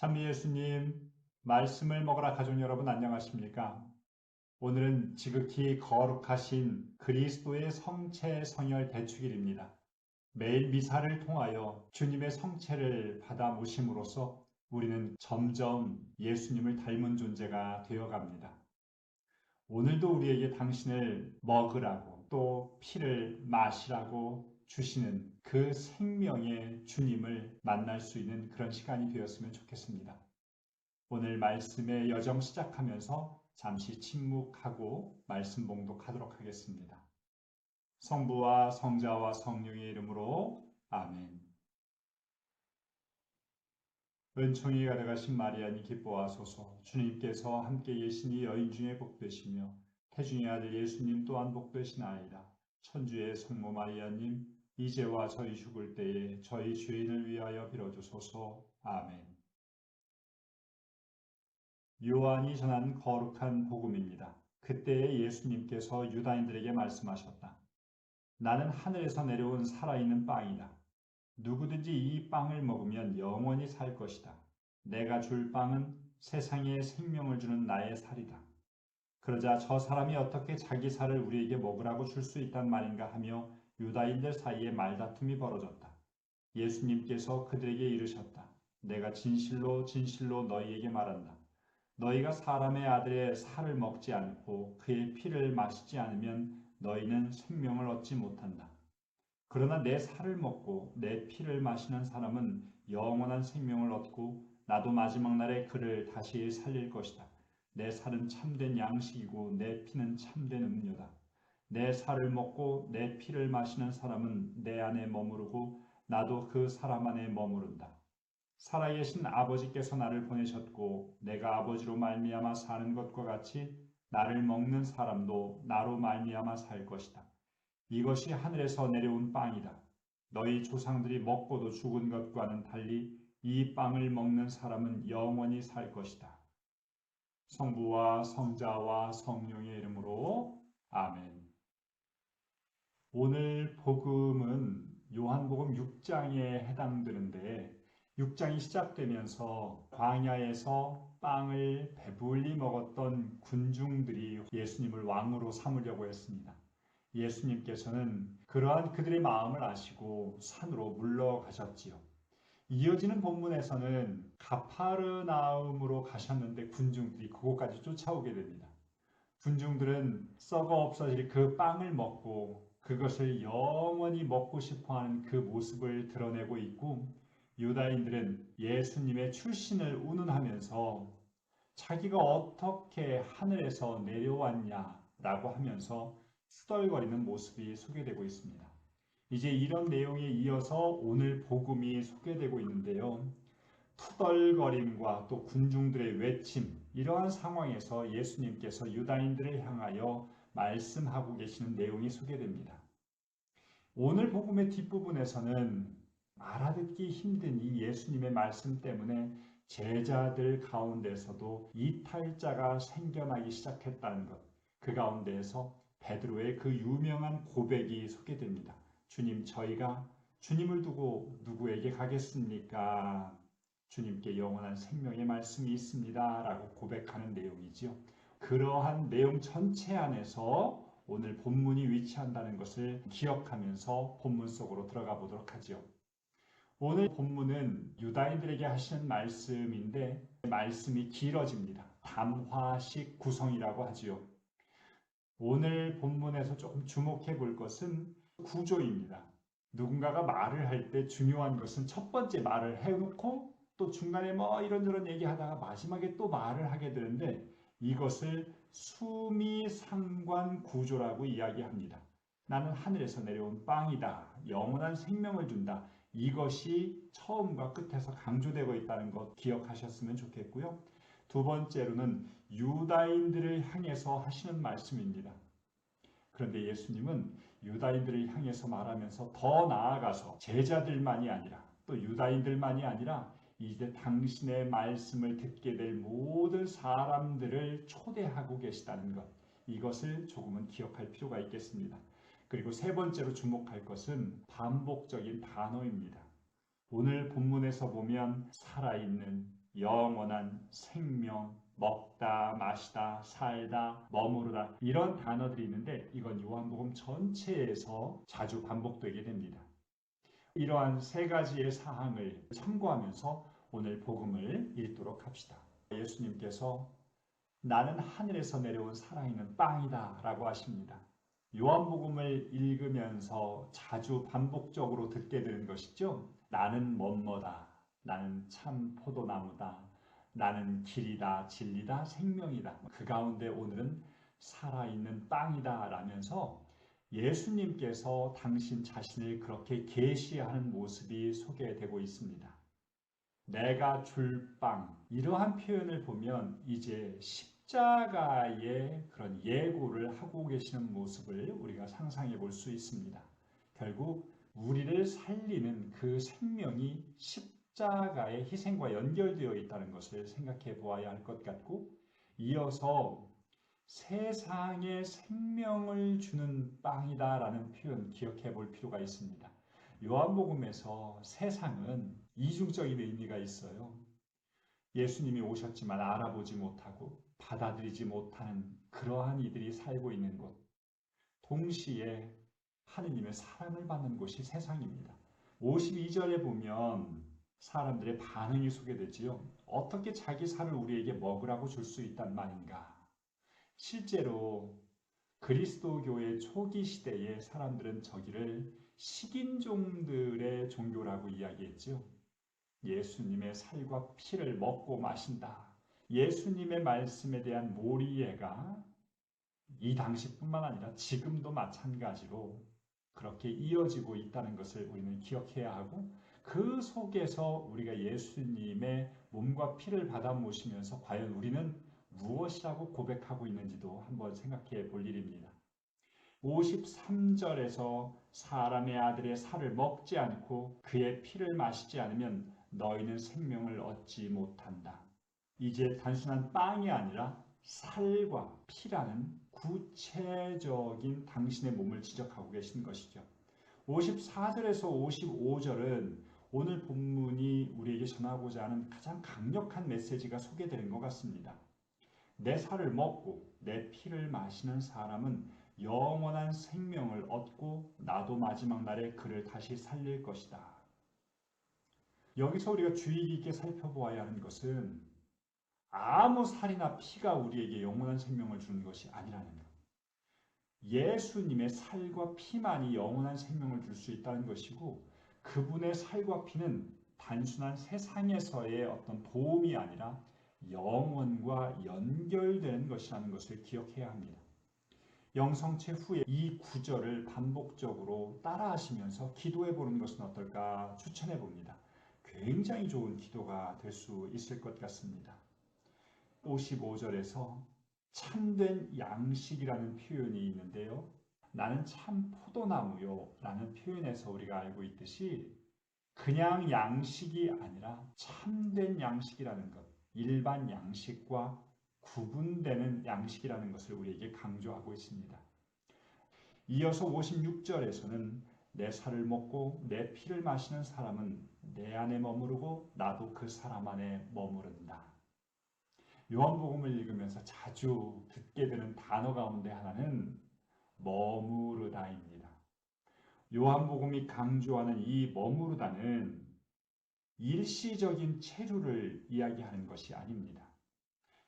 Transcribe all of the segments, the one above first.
참 예수님, 말씀을 먹으라 가족 여러분 안녕하십니까? 오늘은 지극히 거룩하신 그리스도의 성체 성혈 대축일입니다. 매일 미사를 통하여 주님의 성체를 받아 모심으로써 우리는 점점 예수님을 닮은 존재가 되어갑니다. 오늘도 우리에게 당신을 먹으라고 또 피를 마시라고 주시는 그 생명의 주님을 만날 수 있는 그런 시간이 되었으면 좋겠습니다. 오늘 말씀의 여정 시작하면서 잠시 침묵하고 말씀 봉독하도록 하겠습니다. 성부와 성자와 성령의 이름으로 아멘. 은총이 가득하신 마리아님 기뻐하소서. 주님께서 함께 계시니 여인 중에 복되시며 태중의 아들 예수님 또한 복되시나이다. 천주의 성모 마리아님 이제와 저희 죽을 때에 저희 죄인을 위하여 빌어주소서. 아멘. 요한이 전한 거룩한 복음입니다. 그때에 예수님께서 유다인들에게 말씀하셨다. 나는 하늘에서 내려온 살아있는 빵이다. 누구든지 이 빵을 먹으면 영원히 살 것이다. 내가 줄 빵은 세상에 생명을 주는 나의 살이다. 그러자 저 사람이 어떻게 자기 살을 우리에게 먹으라고 줄 수 있단 말인가 하며 유다인들 사이에 말다툼이 벌어졌다. 예수님께서 그들에게 이르셨다. 내가 진실로 진실로 너희에게 말한다. 너희가 사람의 아들의 살을 먹지 않고 그의 피를 마시지 않으면 너희는 생명을 얻지 못한다. 그러나 내 살을 먹고 내 피를 마시는 사람은 영원한 생명을 얻고 나도 마지막 날에 그를 다시 살릴 것이다. 내 살은 참된 양식이고 내 피는 참된 음료다. 내 살을 먹고 내 피를 마시는 사람은 내 안에 머무르고 나도 그 사람 안에 머무른다. 살아계신 아버지께서 나를 보내셨고 내가 아버지로 말미암아 사는 것과 같이 나를 먹는 사람도 나로 말미암아 살 것이다. 이것이 하늘에서 내려온 빵이다. 너희 조상들이 먹고도 죽은 것과는 달리 이 빵을 먹는 사람은 영원히 살 것이다. 성부와 성자와 성령의 이름으로 아멘. 오늘 복음은 요한복음 6장에 해당되는데 6장이 시작되면서 광야에서 빵을 배불리 먹었던 군중들이 예수님을 왕으로 삼으려고 했습니다. 예수님께서는 그러한 그들의 마음을 아시고 산으로 물러가셨지요. 이어지는 본문에서는 가파르나움으로 가셨는데 군중들이 그곳까지 쫓아오게 됩니다. 군중들은 썩어 없어질 그 빵을 먹고 그것을 영원히 먹고 싶어하는 그 모습을 드러내고 있고 유다인들은 예수님의 출신을 운운하면서 자기가 어떻게 하늘에서 내려왔냐라고 하면서 투덜거리는 모습이 소개되고 있습니다. 이제 이런 내용에 이어서 오늘 복음이 소개되고 있는데요. 투덜거림과 또 군중들의 외침, 이러한 상황에서 예수님께서 유다인들을 향하여 말씀하고 계시는 내용이 소개됩니다. 오늘 복음의 뒷부분에서는 알아듣기 힘든 이 예수님의 말씀 때문에 제자들 가운데서도 이탈자가 생겨나기 시작했다는 것, 그 가운데에서 베드로의 그 유명한 고백이 소개됩니다. 주님, 저희가 주님을 두고 누구에게 가겠습니까? 주님께 영원한 생명의 말씀이 있습니다. 라고 고백하는 내용이지요. 그러한 내용 전체 안에서 오늘 본문이 위치한다는 것을 기억하면서 본문 속으로 들어가 보도록 하죠. 오늘 본문은 유다인들에게 하시는 말씀인데 말씀이 길어집니다. 담화식 구성이라고 하지요. 오늘 본문에서 조금 주목해 볼 것은 구조입니다. 누군가가 말을 할 때 중요한 것은 첫 번째 말을 해놓고 또 중간에 뭐 이런저런 얘기하다가 마지막에 또 말을 하게 되는데 이것을 수미상관 구조라고 이야기합니다. 나는 하늘에서 내려온 빵이다. 영원한 생명을 준다. 이것이 처음과 끝에서 강조되고 있다는 것 기억하셨으면 좋겠고요. 두 번째로는 유다인들을 향해서 하시는 말씀입니다. 그런데 예수님은 유다인들을 향해서 말하면서 더 나아가서 제자들만이 아니라 또 유다인들만이 아니라 이제 당신의 말씀을 듣게 될 모든 사람들을 초대하고 계시다는 것, 이것을 조금은 기억할 필요가 있겠습니다. 그리고 세 번째로 주목할 것은 반복적인 단어입니다. 오늘 본문에서 보면 살아있는, 영원한 생명, 먹다, 마시다, 살다, 머무르다 이런 단어들이 있는데 이건 요한복음 전체에서 자주 반복되게 됩니다. 이러한 세 가지의 사항을 참고하면서 오늘 복음을 읽도록 합시다. 예수님께서 나는 하늘에서 내려온 살아있는 빵이다 라고 하십니다. 요한복음을 읽으면서 자주 반복적으로 듣게 되는 것이죠. 나는 뭐뭐다. 나는 참 포도나무다. 나는 길이다, 진리다, 생명이다. 그 가운데 오늘은 살아있는 빵이다 라면서 예수님께서 당신 자신을 그렇게 계시하는 모습이 소개되고 있습니다. 내가 줄 빵, 이러한 표현을 보면 이제 십자가의 그런 예고를 하고 계시는 모습을 우리가 상상해 볼 수 있습니다. 결국 우리를 살리는 그 생명이 십자가의 희생과 연결되어 있다는 것을 생각해 보아야 할 것 같고, 이어서 세상에 생명을 주는 빵이다라는 표현 기억해 볼 필요가 있습니다. 요한복음에서 세상은 이중적인 의미가 있어요. 예수님이 오셨지만 알아보지 못하고 받아들이지 못하는 그러한 이들이 살고 있는 곳. 동시에 하느님의 사랑을 받는 곳이 세상입니다. 52절에 보면 사람들의 반응이 소개되지요. 어떻게 자기 살을 우리에게 먹으라고 줄 수 있단 말인가? 실제로 그리스도교의 초기 시대에 사람들은 저기를 식인종들의 종교라고 이야기했죠. 예수님의 살과 피를 먹고 마신다. 예수님의 말씀에 대한 몰이해가 이 당시뿐만 아니라 지금도 마찬가지로 그렇게 이어지고 있다는 것을 우리는 기억해야 하고, 그 속에서 우리가 예수님의 몸과 피를 받아 모시면서 과연 우리는 무엇이라고 고백하고 있는지도 한번 생각해 볼 일입니다. 53절에서 사람의 아들의 살을 먹지 않고 그의 피를 마시지 않으면 너희는 생명을 얻지 못한다. 이제 단순한 빵이 아니라 살과 피라는 구체적인 당신의 몸을 지적하고 계신 것이죠. 54절에서 55절은 오늘 본문이 우리에게 전하고자 하는 가장 강력한 메시지가 소개되는 것 같습니다. 내 살을 먹고 내 피를 마시는 사람은 영원한 생명을 얻고 나도 마지막 날에 그를 다시 살릴 것이다. 여기서 우리가 주의 깊게 살펴보아야 하는 것은 아무 살이나 피가 우리에게 영원한 생명을 주는 것이 아니라는 것. 예수님의 살과 피만이 영원한 생명을 줄 수 있다는 것이고, 그분의 살과 피는 단순한 세상에서의 어떤 도움이 아니라 영원과 연결되는 것이라는 것을 기억해야 합니다. 영성체 후에 이 구절을 반복적으로 따라하시면서 기도해 보는 것은 어떨까 추천해 봅니다. 굉장히 좋은 기도가 될 수 있을 것 같습니다. 55절에서 참된 양식이라는 표현이 있는데요. 나는 참 포도나무요 라는 표현에서 우리가 알고 있듯이 그냥 양식이 아니라 참된 양식이라는 것, 일반 양식과 구분되는 양식이라는 것을 우리에게 강조하고 있습니다. 이어서 56절에서는 내 살을 먹고 내 피를 마시는 사람은 내 안에 머무르고 나도 그 사람 안에 머무른다. 요한복음을 읽으면서 자주 듣게 되는 단어 가운데 하나는 머무르다입니다. 요한복음이 강조하는 이 머무르다는 일시적인 체류를 이야기하는 것이 아닙니다.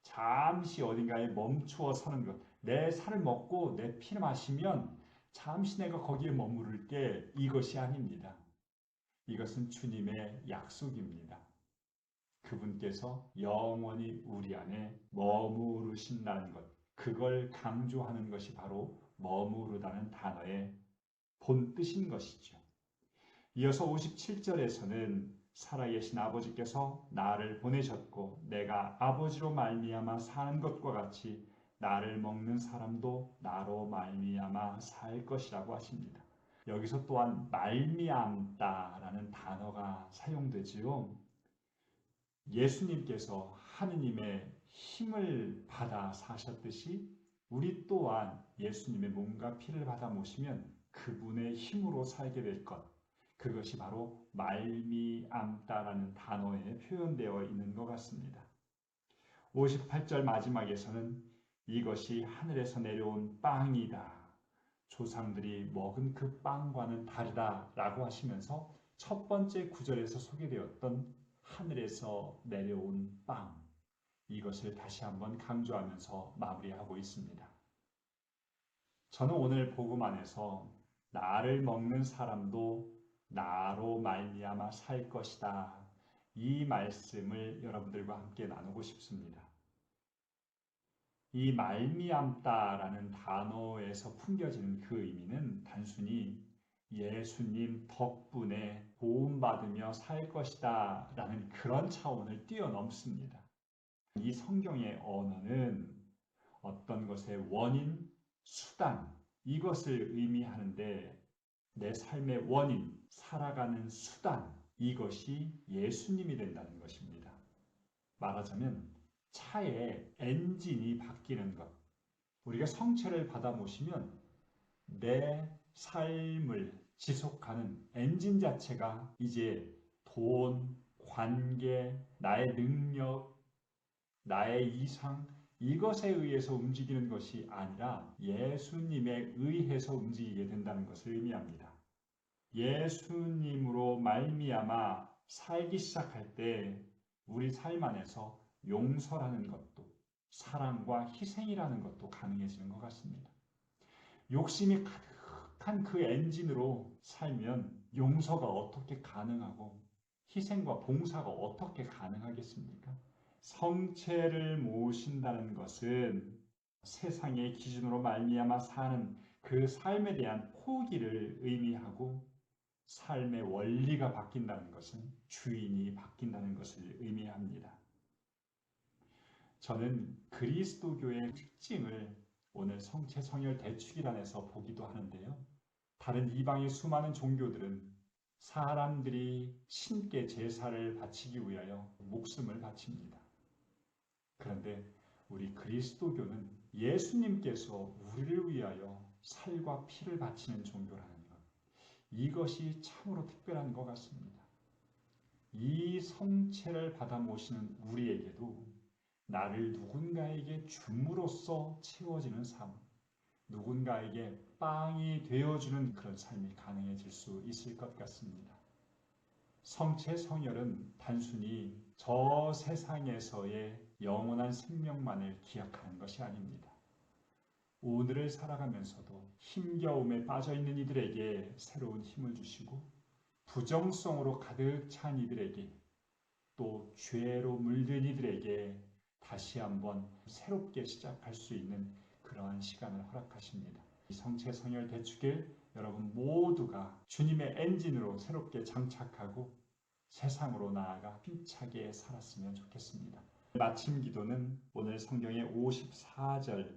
잠시 어딘가에 멈추어 서는 것, 내 살을 먹고 내 피를 마시면 잠시 내가 거기에 머무를게, 이것이 아닙니다. 이것은 주님의 약속입니다. 그분께서 영원히 우리 안에 머무르신다는 것, 그걸 강조하는 것이 바로 머무르다는 단어의 본뜻인 것이죠. 이어서 57절에서는 살아계신 아버지께서 나를 보내셨고 내가 아버지로 말미암아 사는 것과 같이 나를 먹는 사람도 나로 말미암아 살 것이라고 하십니다. 여기서 또한 말미암다라는 단어가 사용되지요. 예수님께서 하느님의 힘을 받아 사셨듯이 우리 또한 예수님의 몸과 피를 받아 모시면 그분의 힘으로 살게 될 것, 그것이 바로 말미암다라는 단어에 표현되어 있는 것 같습니다. 58절 마지막에서는 이것이 하늘에서 내려온 빵이다. 조상들이 먹은 그 빵과는 다르다라고 하시면서 첫 번째 구절에서 소개되었던 하늘에서 내려온 빵, 이것을 다시 한번 강조하면서 마무리하고 있습니다. 저는 오늘 복음 안에서 나를 먹는 사람도 나로 말미암아 살 것이다. 이 말씀을 여러분들과 함께 나누고 싶습니다. 이 말미암다라는 단어에서 풍겨지는 그 의미는 단순히 예수님 덕분에 도움받으며 살 것이다 라는 그런 차원을 뛰어넘습니다. 이 성경의 언어는 어떤 것의 원인, 수단, 이것을 의미하는데 내 삶의 원인, 살아가는 수단, 이것이 예수님이 된다는 것입니다. 말하자면 차의 엔진이 바뀌는 것. 우리가 성체를 받아 모시면 내 삶을 지속하는 엔진 자체가 이제 돈, 관계, 나의 능력, 나의 이상, 이것에 의해서 움직이는 것이 아니라 예수님에 의해서 움직이게 된다는 것을 의미합니다. 예수님으로 말미암아 살기 시작할 때 우리 삶 안에서 용서라는 것도 사랑과 희생이라는 것도 가능해지는 것 같습니다. 욕심이 가득한 그 엔진으로 살면 용서가 어떻게 가능하고 희생과 봉사가 어떻게 가능하겠습니까? 성체를 모신다는 것은 세상의 기준으로 말미암아 사는 그 삶에 대한 포기를 의미하고 삶의 원리가 바뀐다는 것은 주인이 바뀐다는 것을 의미합니다. 저는 그리스도교의 특징을 오늘 성체성혈 대축일안에서 보기도 하는데요. 다른 이방의 수많은 종교들은 사람들이 신께 제사를 바치기 위하여 목숨을 바칩니다. 그런데 우리 그리스도교는 예수님께서 우리를 위하여 살과 피를 바치는 종교라는 것, 이것이 참으로 특별한 것 같습니다. 이 성체를 받아 모시는 우리에게도 나를 누군가에게 줌으로써 채워지는 삶, 누군가에게 빵이 되어주는 그런 삶이 가능해질 수 있을 것 같습니다. 성체 성혈은 단순히 저 세상에서의 영원한 생명만을 기약하는 것이 아닙니다. 오늘을 살아가면서도 힘겨움에 빠져있는 이들에게 새로운 힘을 주시고 부정성으로 가득 찬 이들에게 또 죄로 물든 이들에게 다시 한번 새롭게 시작할 수 있는 그러한 시간을 허락하십니다. 이 성체성혈 대축일 여러분 모두가 주님의 엔진으로 새롭게 장착하고 세상으로 나아가 힘차게 살았으면 좋겠습니다. 마침 기도는 오늘 성경의 54절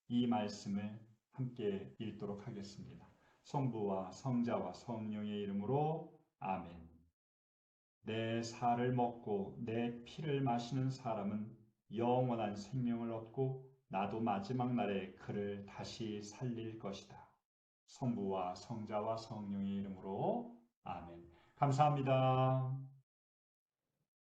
이 말씀을 함께 읽도록 하겠습니다. 성부와 성자와 성령의 이름으로 아멘. 내 살을 먹고 내 피를 마시는 사람은 영원한 생명을 얻고 나도 마지막 날에 그를 다시 살릴 것이다. 성부와 성자와 성령의 이름으로 아멘. 감사합니다.